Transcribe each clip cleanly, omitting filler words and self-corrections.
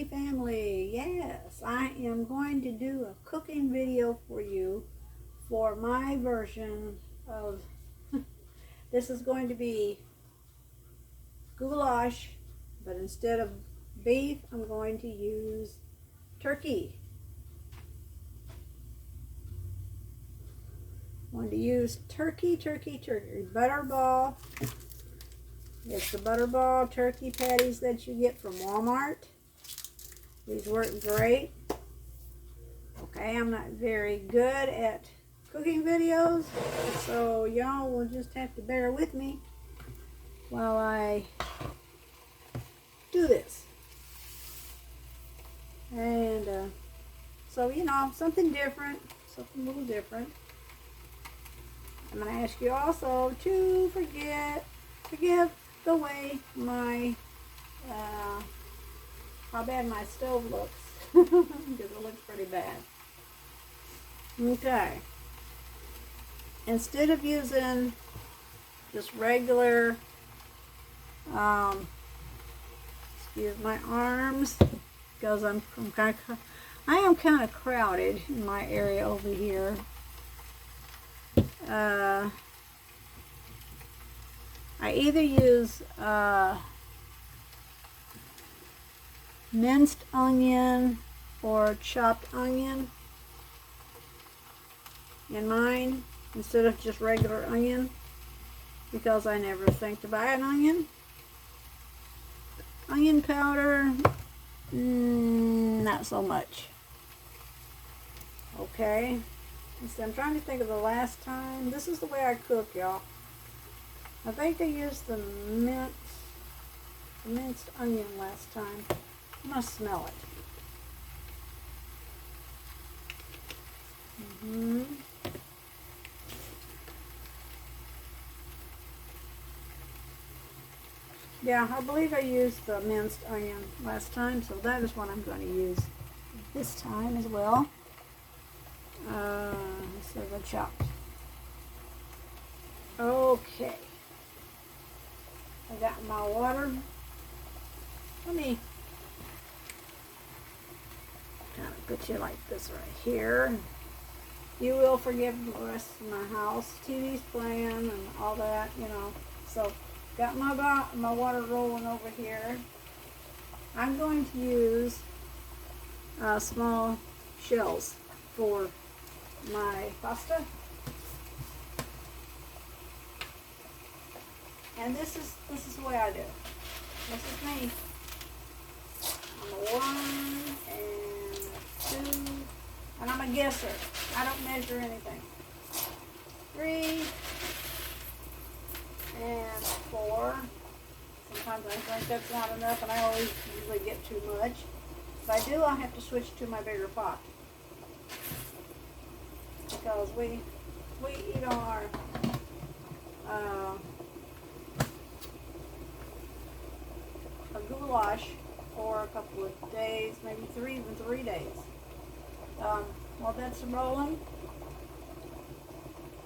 me family. Yes, I am going to do a cooking video for you for my version of this is going to be goulash, but instead of beef I'm going to use turkey. I'm going to use turkey butterball. It's the butterball turkey patties that you get from Walmart. These work great. Okay, I'm not very good at cooking videos, so y'all will just have to bear with me while I do this. And so, you know, something different, something a little different. I'm going to ask you also to forgive the way my, how bad my stove looks, because it looks pretty bad. Okay. Instead of using just regular, excuse my arms, because I am kind of crowded in my area over here. I either use minced onion or chopped onion in mine instead of just regular onion, because I never think to buy an onion. Onion powder, not so much. Okay, so I'm trying to think of the last time. This is the way I cook, y'all. I think I used the minced onion last time. I'm gonna smell it. Yeah, I believe I used the minced onion last time, so that is what I'm going to use this time as well. Instead of the chopped. Okay. I got my water. Let me kind of put you like this right here. You will forgive the rest of my house. TV's playing and all that, you know. So, got my water rolling over here. I'm going to use small shells for my pasta. And this is the way I do it. This is me. I'm a 1 and 2, and I'm a guesser. I don't measure anything. 3 and 4. Sometimes I think that's not enough, and I always usually get too much. If I do, I'll have to switch to my bigger pot, because we eat on our a goulash for a couple of days, maybe even 3 days. While that's rolling,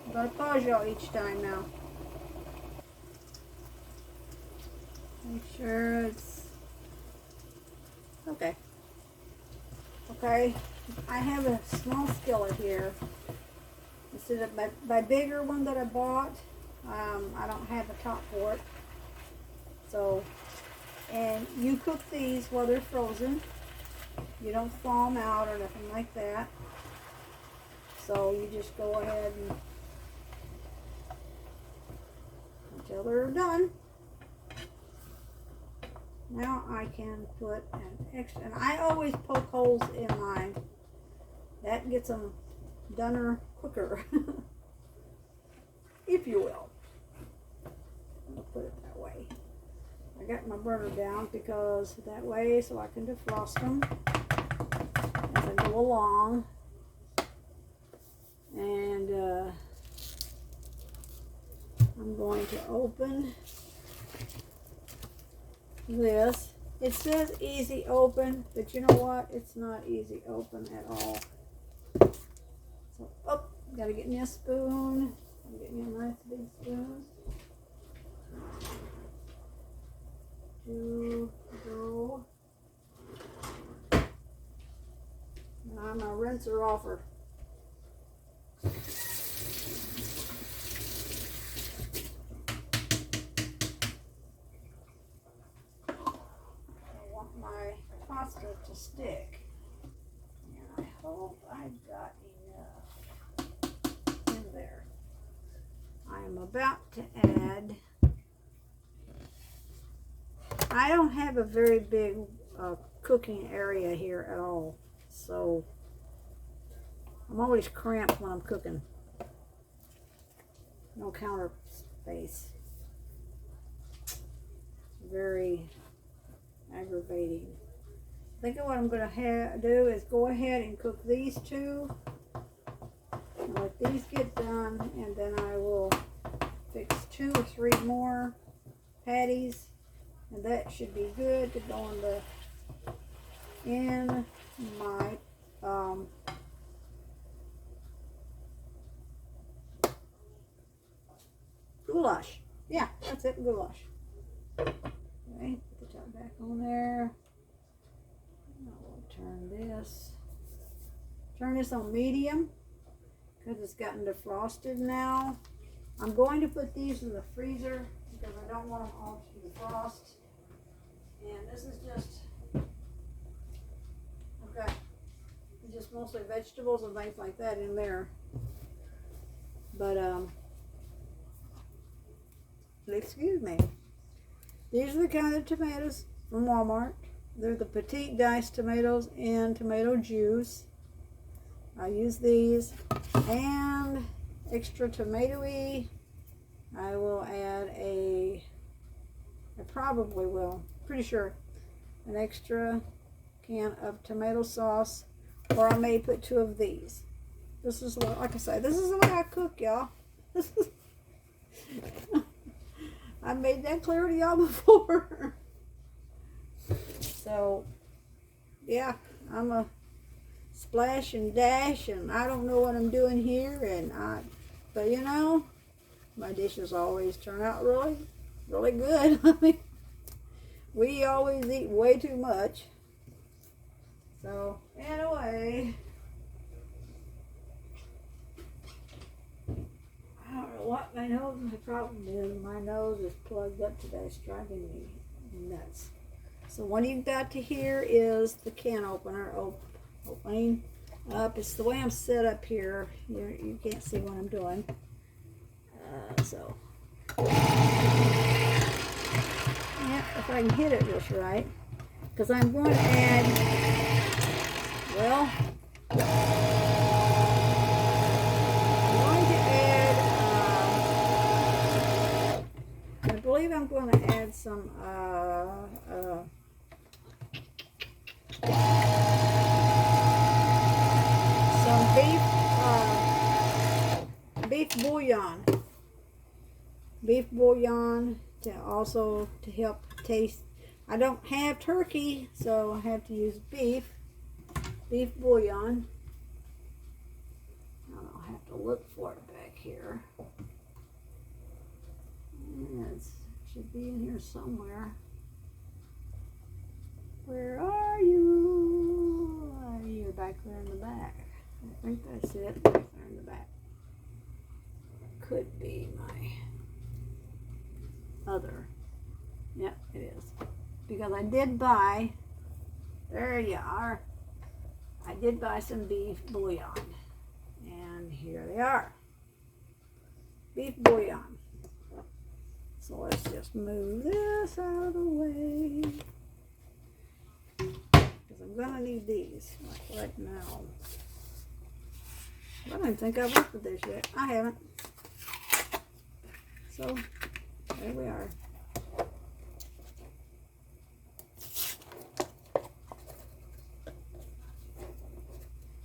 I'm going to pause y'all each time now. Make sure it's okay. Okay, I have a small skillet here. Instead of my bigger one that I bought, I don't have a top for it. So, and you cook these while they're frozen. You don't thaw them out or nothing like that. So you just go ahead and until they're done. Now I can put an extra, and I always poke holes in mine. That gets them doner quicker, if you will. I'm gonna put it that way. I got my burner down because that way, so I can defrost them as I go along. And I'm going to open this. It says easy open, but you know what? It's not easy open at all. So, gotta get me a spoon. I'm getting me a nice big spoon to go rinse her off her. I want my pasta to stick. And I hope I've got enough in there. I am about to add, I don't have a very big cooking area here at all, so I'm always cramped when I'm cooking. No counter space. Very aggravating. I think what I'm going to do is go ahead and cook these two. And let these get done, and then I will fix 2 or 3 more patties, and that should be good to go in my goulash. Yeah, that's it, goulash. Okay, put the top back on there. I will turn this on medium because it's gotten defrosted now. I'm going to put these in the freezer because I don't want them all to defrost. And this is just, I've got just mostly vegetables and things like that in there. But, excuse me. These are the kind of tomatoes from Walmart. They're the petite diced tomatoes in tomato juice. I use these. And extra tomatoey, I will add I probably will, pretty sure, an extra can of tomato sauce, or I may put 2 of these. This is what, like I say, this is the way I cook, y'all. I made that clear to y'all before. So, yeah, I'm a splash and dash, and I don't know what I'm doing here, but you know, my dishes always turn out really, really good. I mean, we always eat way too much. So, anyway, I don't know what my problem is. My nose is plugged up today. It's driving me nuts. So what you've got to hear is the can opener opening up. It's the way I'm set up here. You can't see what I'm doing. So, yeah, if I can hit it just right. Because I'm going to add, well, I believe I'm going to add some beef bouillon to help taste. I don't have turkey, so I have to use beef bouillon. I'll have to look for it back here. It should be in here somewhere. Where are you? You're back there in the back. I think that's it, back there in the back. Could be my other. Yep, it is. Because I did buy, there you are, I did buy some beef bouillon. And here they are. Beef bouillon. So let's just move this out of the way. Because I'm going to need these right now. I don't think I've looked at this yet. I haven't. So, there we are.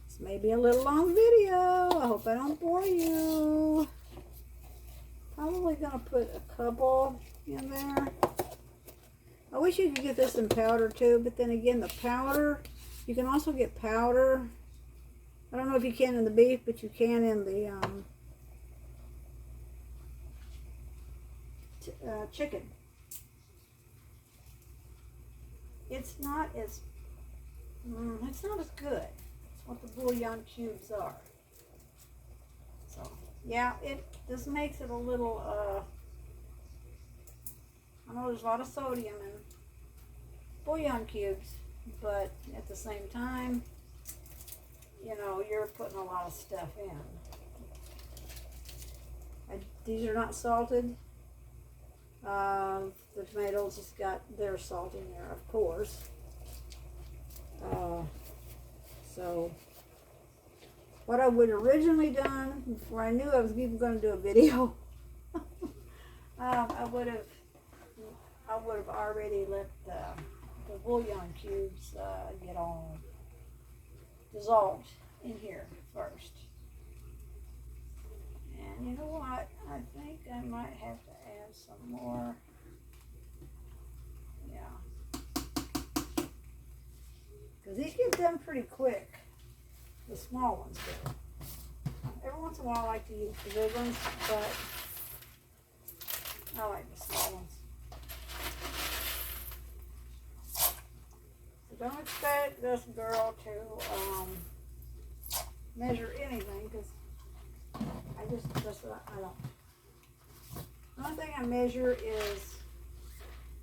This may be a little long video. I hope I don't bore you. Probably going to put a couple in there. I wish you could get this in powder too, but then again, the powder, you can also get powder. I don't know if you can in the beef, but you can in the chicken. It's not as good. That's what the bouillon cubes are. So, yeah, this makes it a little, I know there's a lot of sodium in bouillon cubes, but at the same time, you know, you're putting a lot of stuff in. These are not salted. The tomatoes just got their salt in there, of course. So what I would originally done before I knew I was even going to do a video, I would have already let the bouillon cubes get all dissolved in here first. And you know what? I think I might have to add some more. Yeah. Because these get done pretty quick. The small ones do. Every once in a while I like to use the big ones, but I like the small ones. So don't expect this girl to measure anything, because I don't. The only thing I measure is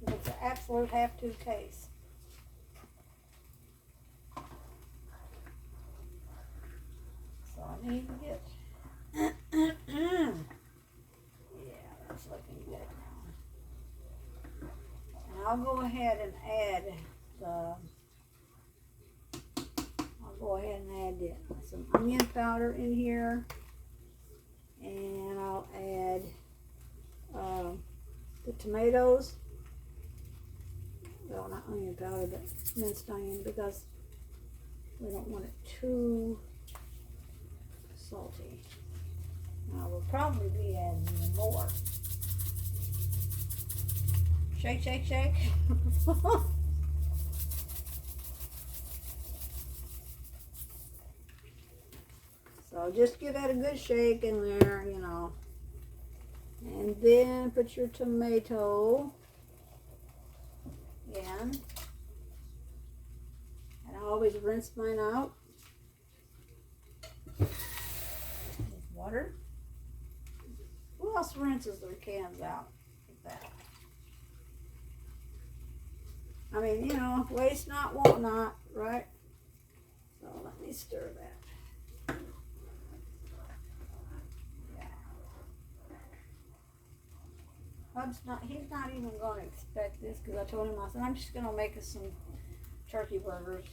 if it's an absolute have-to case. So I need to get, yeah, that's looking good now. And I'll go ahead and add some onion powder in here. And I'll add the tomatoes. Well, not onion powder, but minced onion, because we don't want it too salty. Now we'll probably be adding even more. Shake, shake, shake. So just give that a good shake in there, you know. And then put your tomato in. And I always rinse mine out with water. Who else rinses their cans out with that? I mean, you know, waste not, want not, right? So let me stir that. He's not even going to expect this, because I told him, I said, I'm just going to make us some turkey burgers.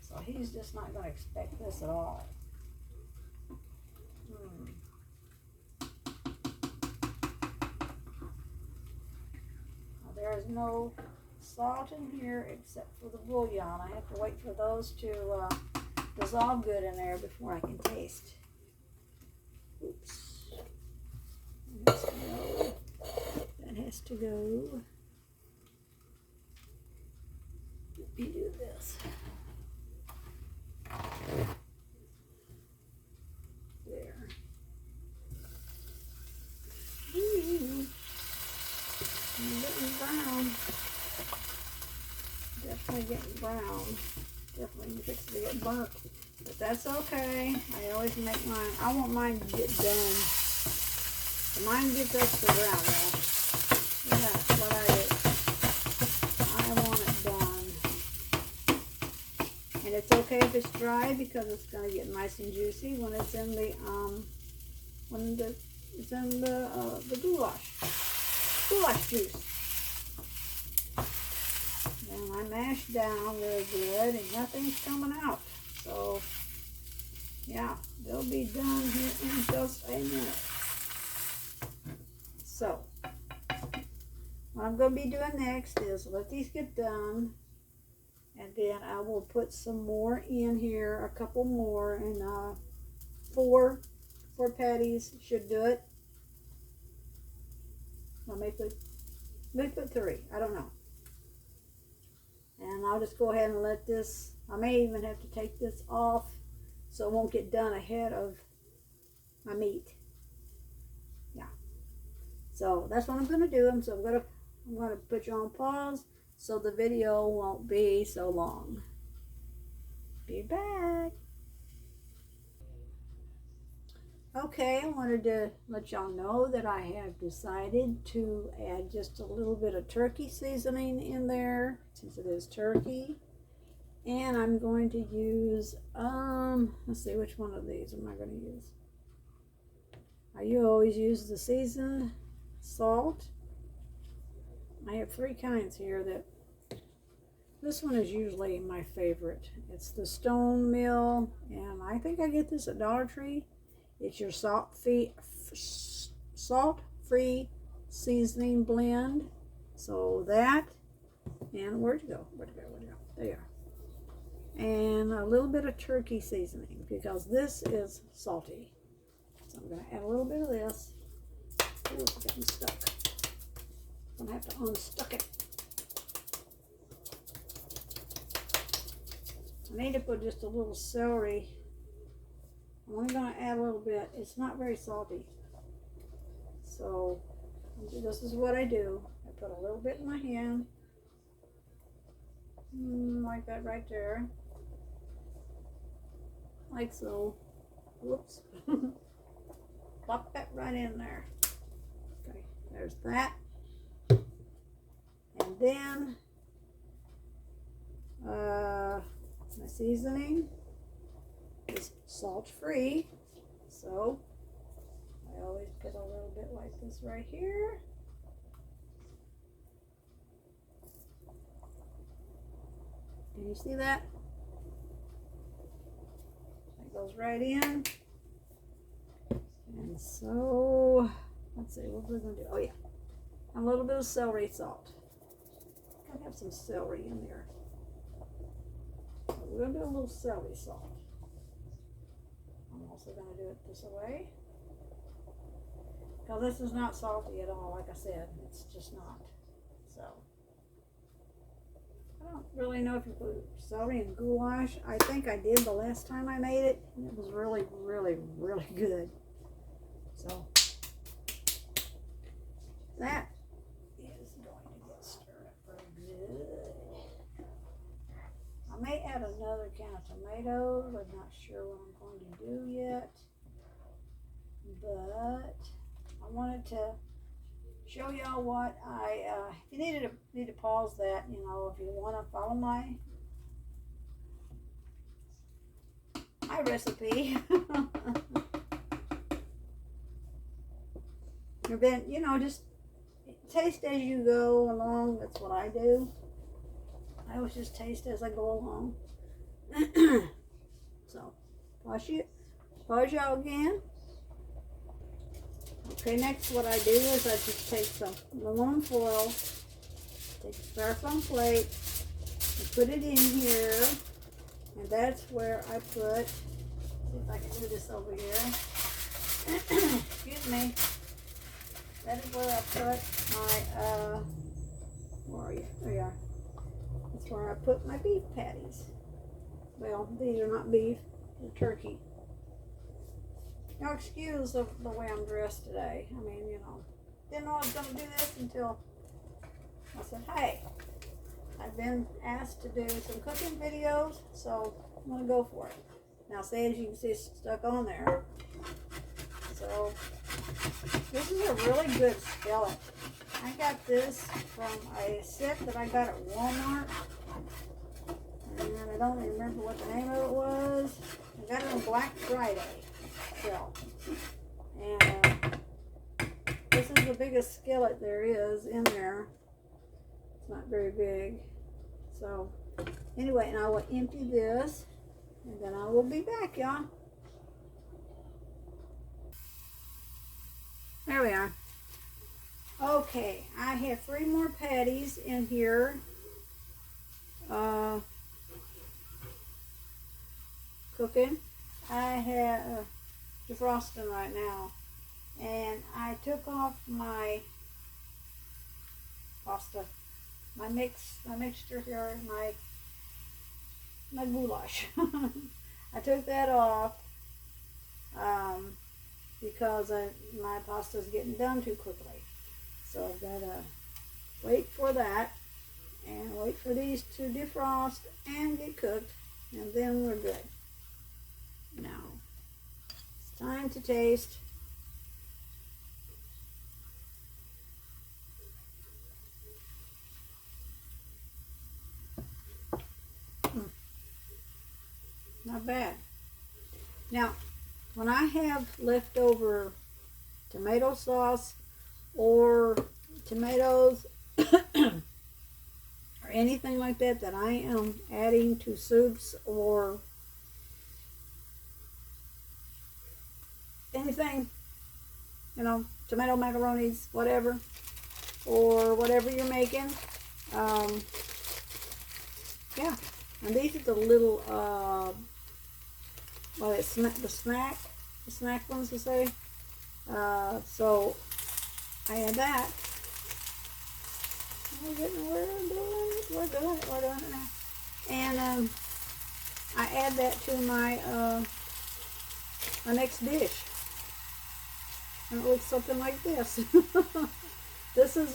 So he's just not going to expect this at all. Now, there is no salt in here except for the bouillon. I have to wait for those to dissolve good in there before I can taste. Oops. That has to go. Let me do this. There. Getting brown. Definitely getting brown. Definitely fixing to get burnt. But that's okay. I always make mine. I want mine to get done. Mine gets us to brown, though. Yeah, that's what I do. I want it done. And it's okay if it's dry, because it's going to get nice and juicy when it's in the goulash juice. And I mash down really good, and nothing's coming out. So yeah, they'll be done here in just a minute. So, what I'm going to be doing next is let these get done, and then I will put some more in here, a couple more, and four patties should do it. I may put 3, I don't know. And I'll just go ahead and let this, I may even have to take this off so it won't get done ahead of my meat. So that's what I'm going to do. So I'm going to put you on pause so the video won't be so long. Be back. Okay, I wanted to let y'all know that I have decided to add just a little bit of turkey seasoning in there, since it is turkey. And I'm going to use, let's see, which one of these am I going to use? You always use the seasoned salt. I have 3 kinds here. This one is usually my favorite. It's the Stone Mill, and I think I get this at Dollar Tree. It's your salt-free seasoning blend. So that, and where'd you go? There you are. And a little bit of turkey seasoning, because this is salty. So I'm going to add a little bit of this. Oh, it's getting stuck. I'm going to have to unstuck it. I need to put just a little celery. I'm only going to add a little bit. It's not very salty. So this is what I do. I put a little bit in my hand. Like that right there. Like so. Whoops. Plop that right in there. Okay, there's that. And then my seasoning is salt-free, so I always put a little bit like this right here. Can you see that? That goes right in. And so, let's see, what we're going to do. Oh, yeah. A little bit of celery salt. I have some celery in there. So we're going to do a little celery salt. I'm also going to do it this way. Because this is not salty at all, like I said. It's just not. So, I don't really know if you put celery in goulash. I think I did the last time I made it. And it was really, really, really good. So that is going to get stirred up pretty good. I may add another can of tomatoes. I'm not sure what I'm going to do yet. But I wanted to show y'all what you need to pause that, you know, if you want to follow my recipe. And then, you know, just taste as you go along. That's what I do. I always just taste as I go along. So, pause y'all again. Okay, next what I do is I just take some aluminum foil, take a styrofoam plate, and put it in here. And that's where I put, see if I can do this over here. Excuse me. That is where I put my, where are you? There you are. That's where I put my beef patties. Well, these are not beef, they're turkey. Now, excuse the way I'm dressed today. I mean, you know, didn't know I was going to do this until I said, hey, I've been asked to do some cooking videos, so I'm going to go for it. Now, see, as you can see, it's stuck on there. So, this is a really good skillet. I got this from a set that I got at Walmart. And I don't even remember what the name of it was. I got it on Black Friday sale. And this is the biggest skillet there is in there. It's not very big. So, anyway, and I will empty this. And then I will be back, y'all. There we are. Okay, I have 3 more patties in here. Cooking. I have defrosting right now. And I took off my pasta, my mixture here, my goulash. I took that off because my pasta is getting done too quickly. So I've got to wait for that and wait for these to defrost and get cooked. And then we're good. Now, it's time to taste. Not bad. Now, when I have leftover tomato sauce or tomatoes or anything like that that I am adding to soups or anything, you know, tomato macaronis, whatever, or whatever you're making, yeah. And these are the little, well, it's the snack ones to say. So I add that. We're doing it now. And I add that to my my next dish. And it looks something like this. This is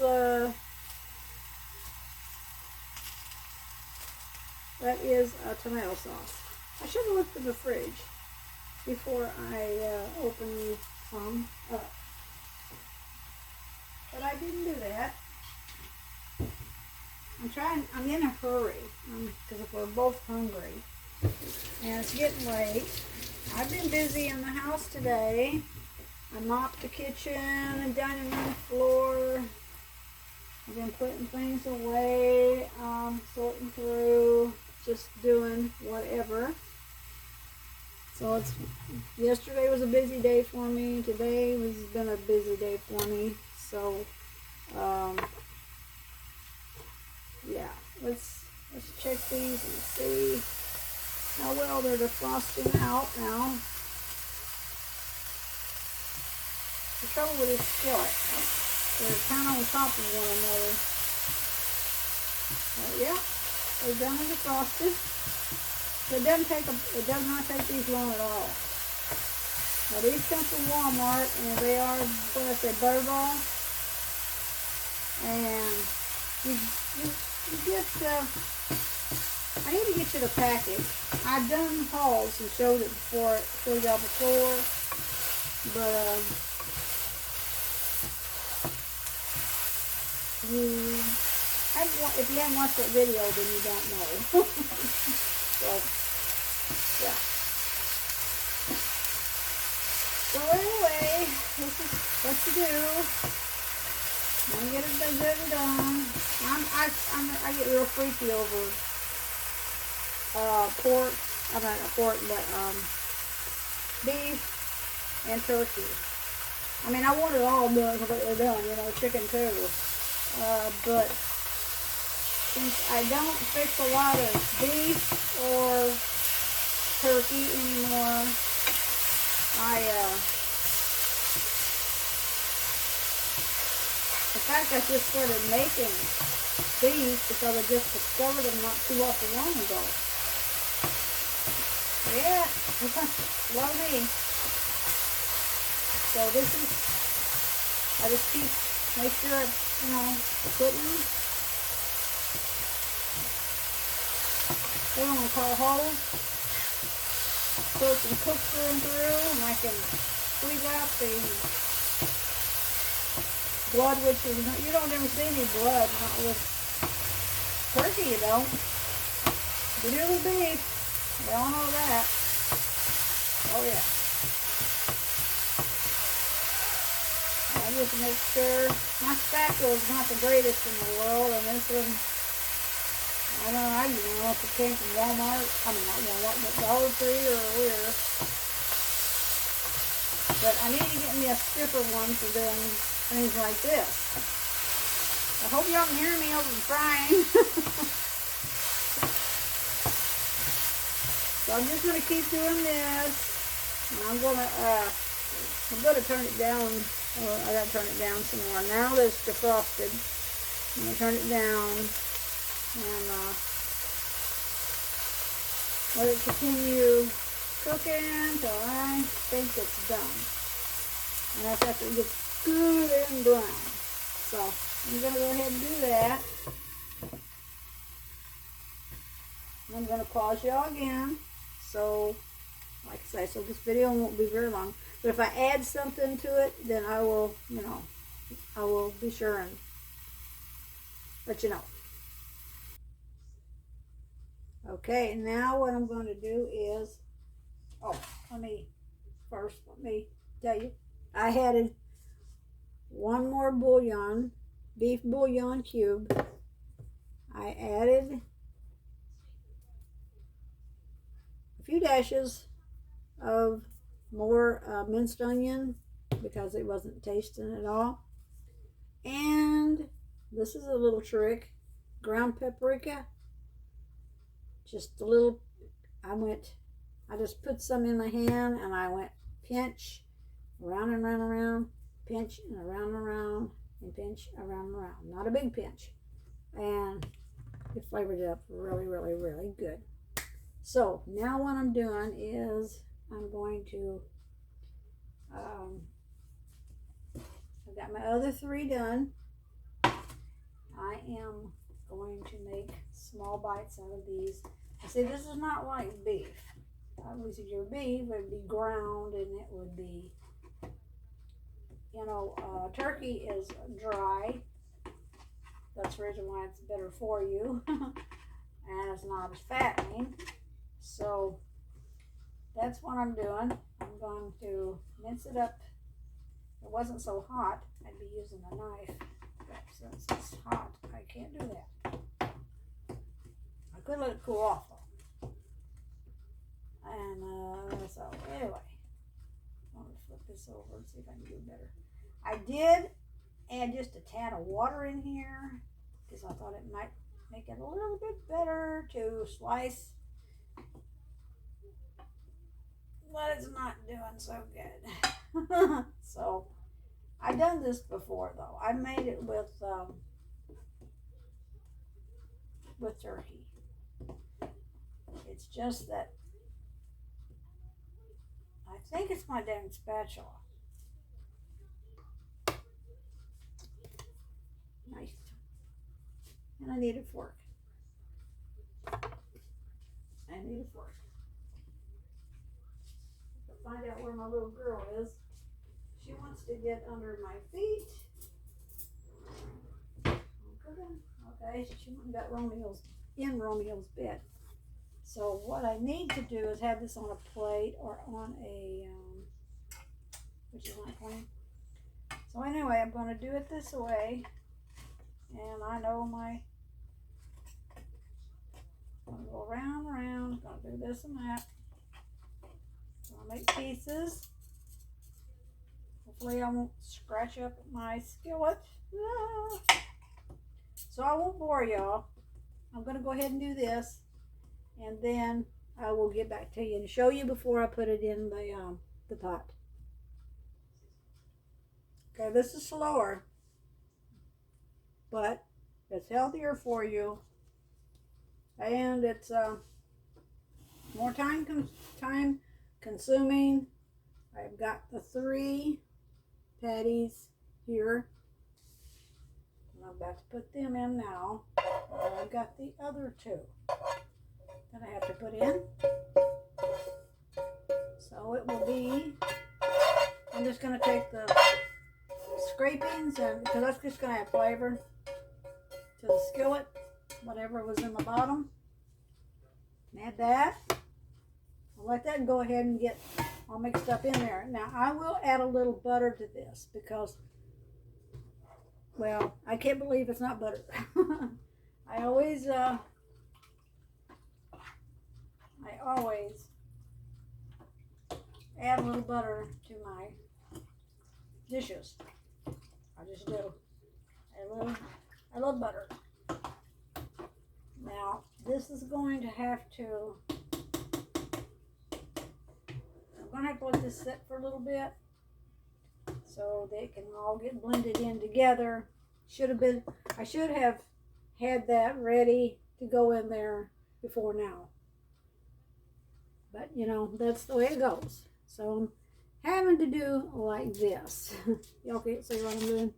that is tomato sauce. I should have looked in the fridge before I opened some up. But I didn't do that. I'm in a hurry because we're both hungry. And it's getting late. I've been busy in the house today. I mopped the kitchen and dining room floor. I've been putting things away, sorting through, just doing whatever. So yesterday was a busy day for me. Today has been a busy day for me. So, yeah, let's check these and see how well they're defrosting out now. The trouble with this skillet, they're kind of on top of one another. But yeah, they're done and defrosted. So it does not take these long at all. Now these come from Walmart, and they are what I say, butterball. And you get I need to get you the package. I've done hauls and showed it before, showed y'all before, but if you haven't watched that video, then you don't know. So, yeah. So anyway, this is what you do. I'm gonna get it good and done. I get real freaky over pork. I mean, not pork, but beef and turkey. I mean, I want it all done, completely done. You know, chicken too. But since I don't fix a lot of beef or turkey anymore, in fact, I just started making beef because I just discovered them not too long ago. Yeah, love me. So this is, I just make sure it's, you know, putting, they don't call holes, so it can cook through and through, and I can squeeze out the blood, which is, you don't ever see any blood, not with turkey, you don't. You do with beef, we all know that. Oh yeah. I just make sure my spatula is not the greatest in the world, and this one, I don't know if it came from Walmart. I mean, not Walmart, but Dollar Tree or where. But I need to get me a stripper one for doing things like this. I hope y'all can hear me over the frying. So I'm just going to keep doing this. And I'm going to turn it down. Well, I got to turn it down some more. Now that it's defrosted, I'm going to turn it down and let it continue cooking until I think it's done. And that's after it gets good and brown. So I'm going to go ahead and do that. I'm going to pause y'all again. So, like I say, so this video won't be very long. But if I add something to it, then I will, I will be sure and let you know. Okay, now what I'm going to do is, let me tell you, I added one more bouillon, beef bouillon cube. I added a few dashes of more minced onion because it wasn't tasting at all. And this is a little trick, ground paprika. Just a little, I just put some in my hand and I went pinch, around and around and around, pinch and around and around, and pinch around and around. Not a big pinch. And it flavored it up really, really, really good. So now what I'm doing is I'm going to, I've got my other 3 done. I am going to make small bites out of these. See, this is not like beef. Obviously, your beef would be ground and it would be, turkey is dry. That's the reason why it's better for you. And it's not as fattening. So that's what I'm doing. I'm going to mince it up. If it wasn't so hot, I'd be using a knife. But since it's hot, I can't do that. I could let it cool off though. And so anyway, I'm going to flip this over and see if I can do better. I did add just a tad of water in here because I thought it might make it a little bit better to slice, but it's not doing so good. So I've done this before though. I made it with turkey. It's just that I think it's my dang spatula. Nice. And I need a fork. To find out where my little girl is. She wants to get under my feet. Okay, she went and got in Romeo's bed. So what I need to do is have this on a plate or on a, which is not clean. So anyway, I'm going to do it this way. And I know I'm going to go around and around. Going to do this and that. So I'll make pieces. Hopefully I won't scratch up my skillet. So I won't bore y'all. I'm going to go ahead and do this. And then I will get back to you and show you before I put it in the pot. Okay, this is slower. But it's healthier for you. And it's more time consuming. I've got the 3 patties here. I'm about to put them in now. And I've got the other 2 that I have to put in. So it will be, I'm just going to take the scrapings, and because that's just going to add flavor to the skillet, whatever was in the bottom. Add that. I'll let that go ahead and get all mixed up in there. Now I will add a little butter to this because, well, I can't believe it's not butter. I always add a little butter to my dishes. I just do. I love butter. Now, this is going to have to, I'm going to have to let this sit for a little bit so they can all get blended in together. I should have had that ready to go in there before now. But, that's the way it goes. So, I'm having to do like this. Y'all can't see what I'm doing.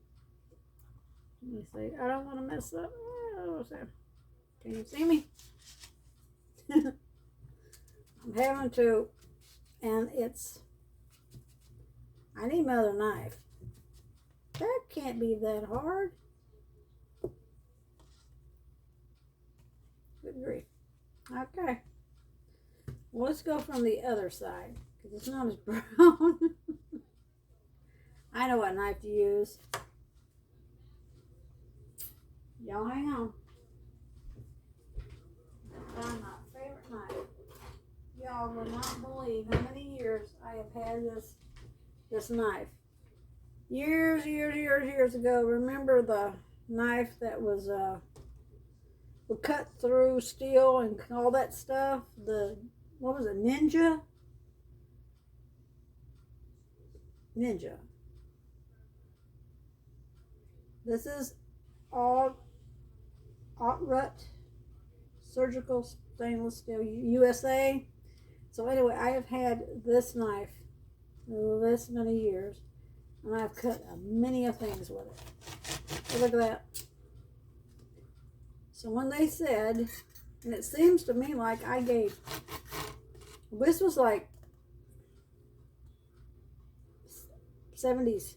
Let me see. I don't want to mess up. Can you see me? I'm having to, and I need another knife. That can't be that hard. Good grief. Okay. Well, let's go from the other side, because it's not as brown. I know what knife to use. Y'all hang on. Found my favorite knife. Y'all will not believe how many years I have had this knife. Years ago. Remember the knife that was would cut through steel and all that stuff? What was it? Ninja. This is all Rut surgical stainless steel USA. So anyway, I have had this knife this many years, and I've cut many of things with it. So look at that. So when they said, and it seems to me like this was like 70s.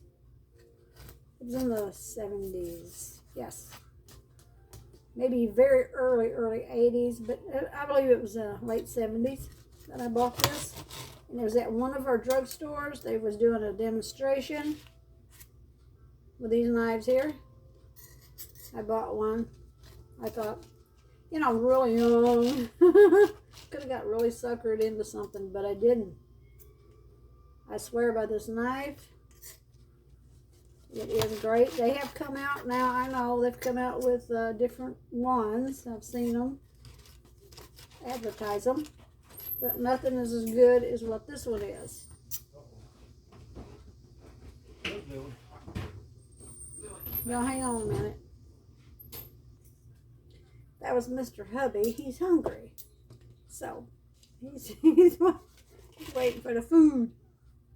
It was in the 70s, yes. Maybe very early 80s, but I believe it was late 70s that I bought this. And it was at one of our drugstores. They was doing a demonstration with these knives here. I bought one. I thought, you know, I'm really young. Could have got really suckered into something, but I didn't. I swear by this knife. It is great. They have come out now. I know they've come out with different ones. I've seen them advertise them, but nothing is as good as what this one is. Y'all hang on a minute. That was Mr. Hubby. He's hungry, so he's waiting for the food.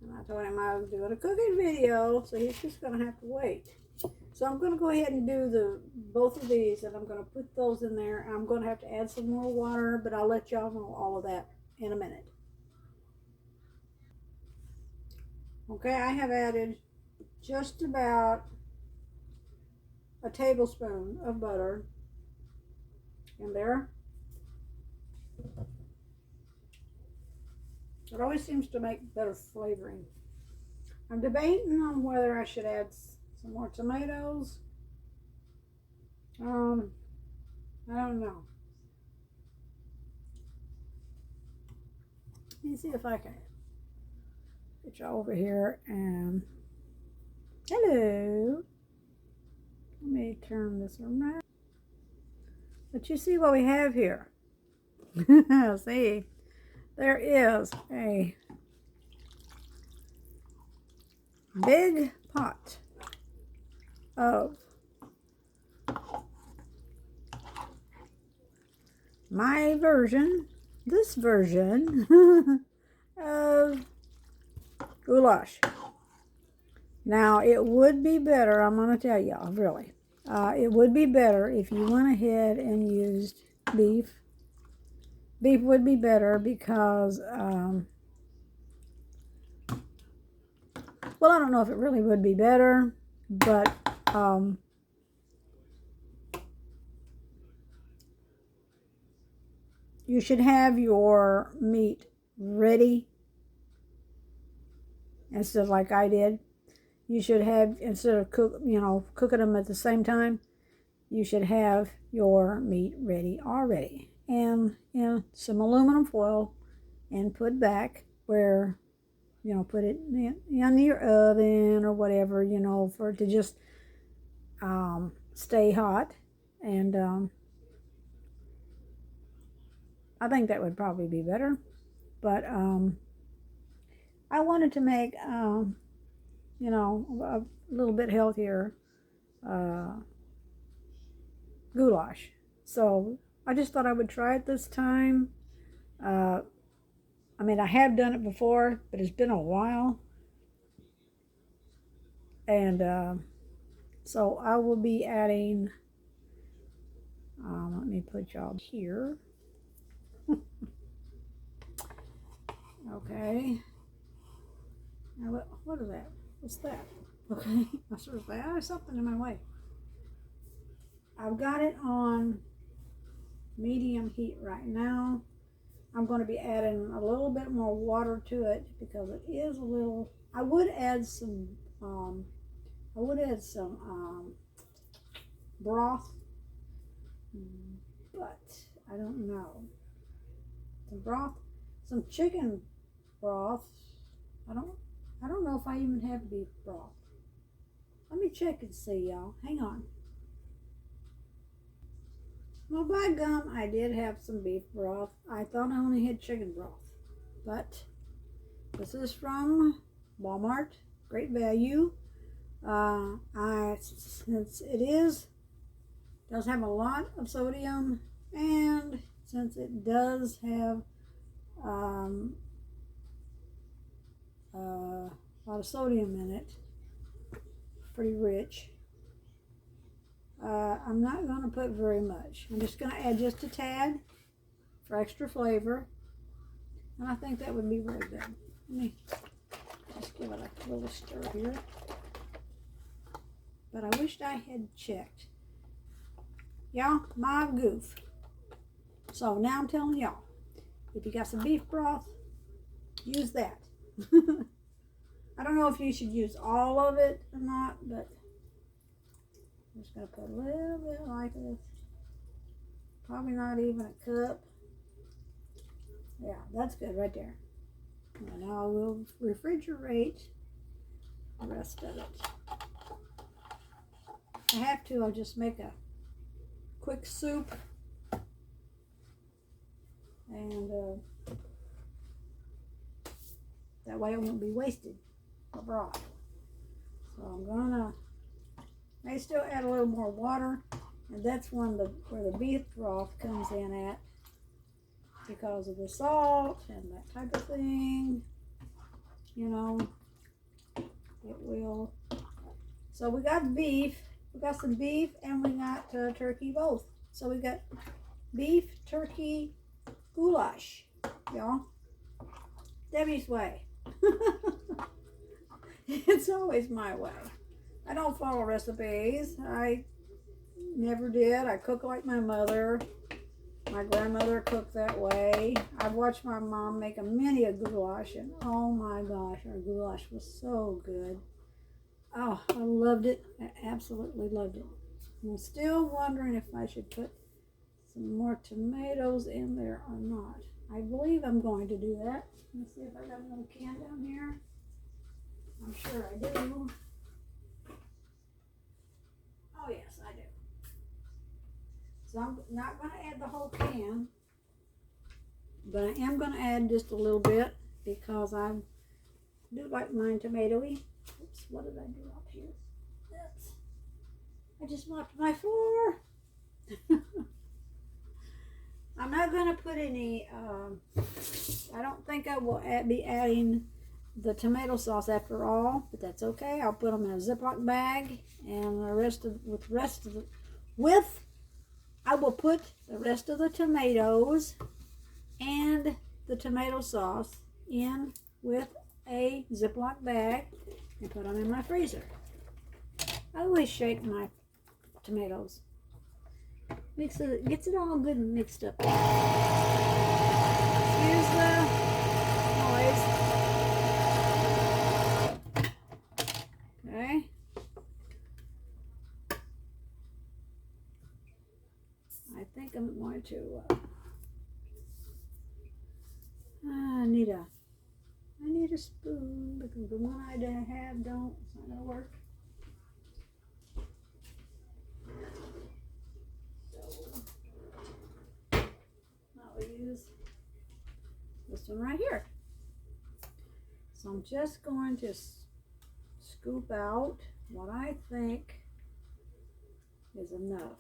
And I told him I was doing a cooking video, so he's just going to have to wait. So I'm going to go ahead and do both of these, and I'm going to put those in there. I'm going to have to add some more water, but I'll let y'all know all of that in a minute. Okay, I have added just about a tablespoon of butter in there. It always seems to make better flavoring. I'm debating on whether I should add some more tomatoes. I don't know. Let me see if I can get you over here and hello. Let me turn this around. But you see what we have here. See? There is a big pot of my version, this version of goulash. Now, it would be better, I'm going to tell y'all, really. It would be better if you went ahead and used beef. Beef would be better because, well, I don't know if it really would be better, but you should have your meat ready instead of like I did. You should have, instead of cooking them at the same time, you should have your meat ready already. And some aluminum foil and put back where, put it in your oven or whatever, for it to just stay hot. And I think that would probably be better. But I wanted to make, a little bit healthier goulash. So I just thought I would try it this time. I mean, I have done it before, but it's been a while. And so I will be adding, let me put y'all here. Okay. Now what is that? What's that? Okay. I sort of say, oh, there's something in my way. I've got it on medium heat right now. I'm going to be adding a little bit more water to it because it is a little. I would add some. Broth, but I don't know. Some broth, some chicken broth. I don't know if I even have beef broth. Let me check and see, y'all. Hang on. Well, by gum, I did have some beef broth. I thought I only had chicken broth. But this is from Walmart. Great value. Since it does have a lot of sodium, and since it does have a lot of sodium in it, pretty rich, I'm not going to put very much. I'm just going to add just a tad for extra flavor, and I think that would be very good. Let me just give it a little stir here. But I wished I had checked. Y'all, my goof. So now I'm telling y'all, if you got some beef broth, use that. I don't know if you should use all of it or not, but I'm just going to put a little bit like this. Probably not even a cup. Yeah, that's good right there. And now I will refrigerate the rest of it. If I have to, I'll just make a quick soup. And that way it won't be wasted, the broth. So I'm gonna, may still add a little more water, and that's where the beef broth comes in at, because of the salt and that type of thing. You know, it will. So we got beef, we got some beef, and we got turkey both. So we got beef, turkey, goulash, y'all. Debbie's way. It's always my way. I don't follow recipes. I never did. I cook like my mother. My grandmother cooked that way. I've watched my mom make many a goulash, and oh my gosh, our goulash was so good. Oh, I loved it. I absolutely loved it. I'm still wondering if I should put some more tomatoes in there or not. I believe I'm going to do that. Let me see if I got another can down here. I'm sure I do. Oh yes, I do. So I'm not going to add the whole can, but I am going to add just a little bit because I do like mine tomatoey. Oops, what did I do up here? Oops. I just mopped my floor. I'm not going to put any, I don't think I will be adding the tomato sauce after all, but that's okay. I'll put them in a Ziploc bag, and I will put the rest of the tomatoes and the tomato sauce in with a Ziploc bag and put them in my freezer. I always shake my tomatoes. Gets it all good and mixed up. Excuse the noise. Okay. I think I'm going to. I need a spoon because the one I have it's not gonna work. I'll use this one right here. So I'm just going to scoop out what I think is enough.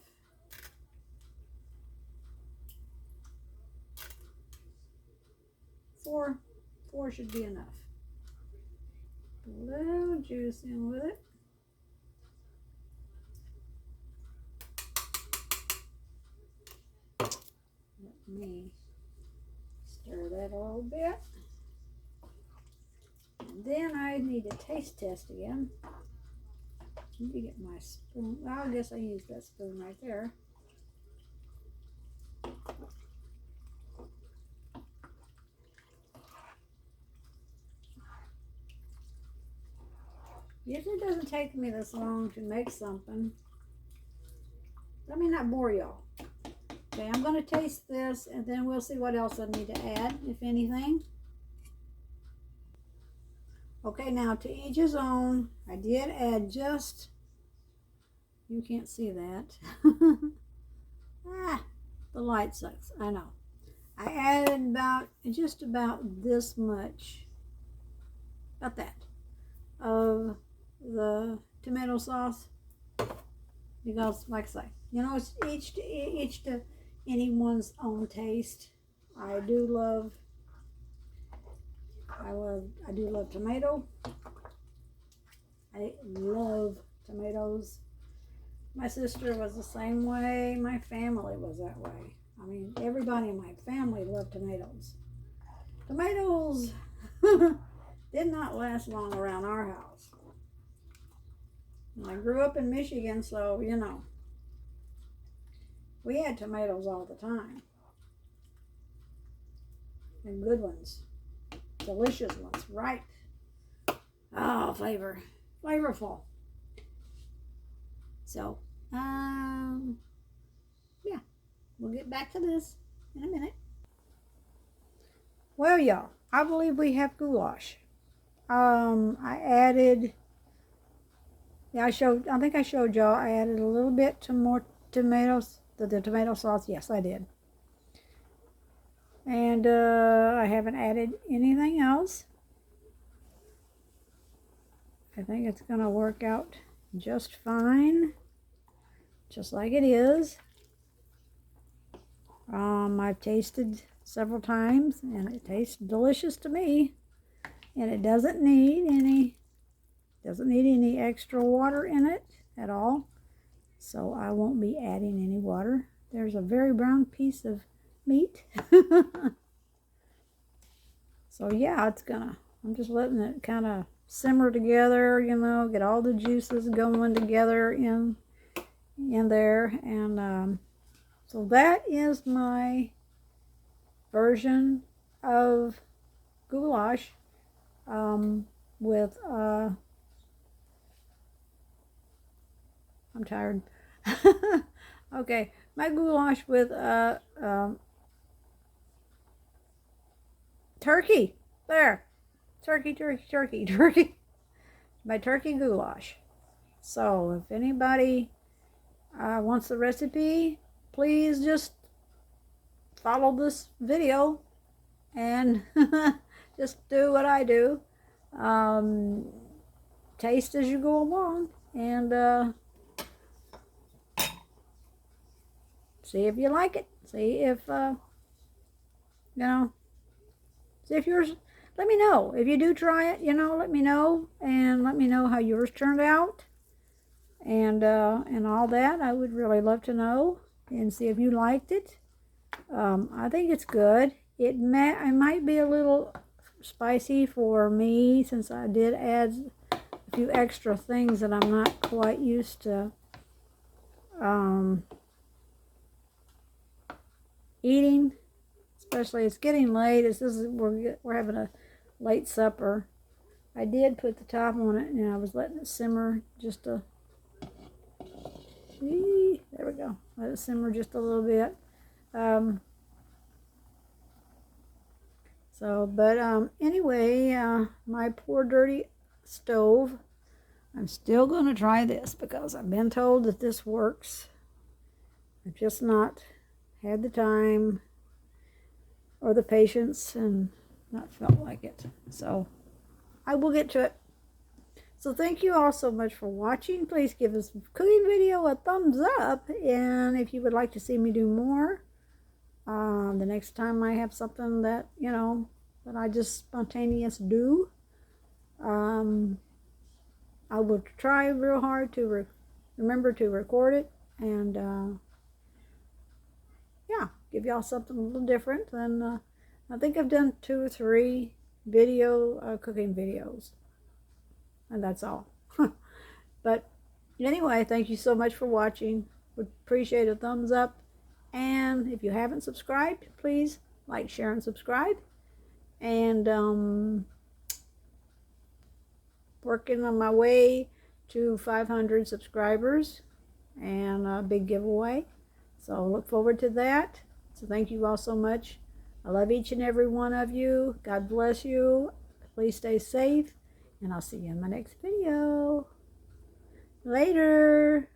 Four should be enough. Put a little juice in with it. Let me stir that a little bit. Then I need to taste test again. Let me get my spoon. Well, I guess I used that spoon right there. Usually it doesn't take me this long to make something. Let me not bore y'all. Okay, I'm going to taste this and then we'll see what else I need to add, if anything. Okay, now to each his own. I did add just, you can't see that. The light sucks, I know. I added just about this much, about that, of the tomato sauce. Because, like I say, you know, it's each to anyone's own taste. I do love tomato. I love tomatoes. My sister was the same way. My family was that way. I mean, everybody in my family loved tomatoes. Tomatoes did not last long around our house. I grew up in Michigan, so, you know, we had tomatoes all the time. And good ones. Delicious ones, right? Oh, flavorful. So, yeah, we'll get back to this in a minute. Well, y'all, I believe we have goulash. I added, yeah, I think I showed y'all, I added a little bit to more tomatoes, the tomato sauce. Yes, I did. And I haven't added anything else. I think it's going to work out just fine, just like it is. I've tasted several times and it tastes delicious to me, and it doesn't need any extra water in it at all, so I won't be adding any water. There's a very brown piece of meat. So yeah, I'm just letting it kind of simmer together, you know, get all the juices going together in there. And so that is my version of goulash with I'm tired. Okay, my goulash with turkey. There. Turkey. My turkey goulash. So if anybody wants the recipe, please just follow this video and just do what I do. Taste as you go along and see if you like it. See if, you know, see if yours, let me know. If you do try it, you know, let me know. And let me know how yours turned out. And all that. I would really love to know. And see if you liked it. I think it's good. It might be a little spicy for me, since I did add a few extra things that I'm not quite used to eating. Especially, it's getting late. We're having a late supper. I did put the top on it, and I was letting it simmer just there we go. Let it simmer just a little bit. Anyway, my poor dirty stove. I'm still going to try this because I've been told that this works. I've just not had the time or the patience and not felt like it. So I will get to it. So thank you all so much for watching. Please give this cooking video a thumbs up. And if you would like to see me do more, the next time I have something that, you know, that I just spontaneous do, I will try real hard to remember to record it and yeah, give y'all something a little different. And I think I've done 2 or 3 cooking videos. And that's all. But anyway, thank you so much for watching. Would appreciate a thumbs up. And if you haven't subscribed, please like, share, and subscribe. And working on my way to 500 subscribers and a big giveaway. So look forward to that. So thank you all so much. I love each and every one of you. God bless you. Please stay safe. And I'll see you in my next video. Later.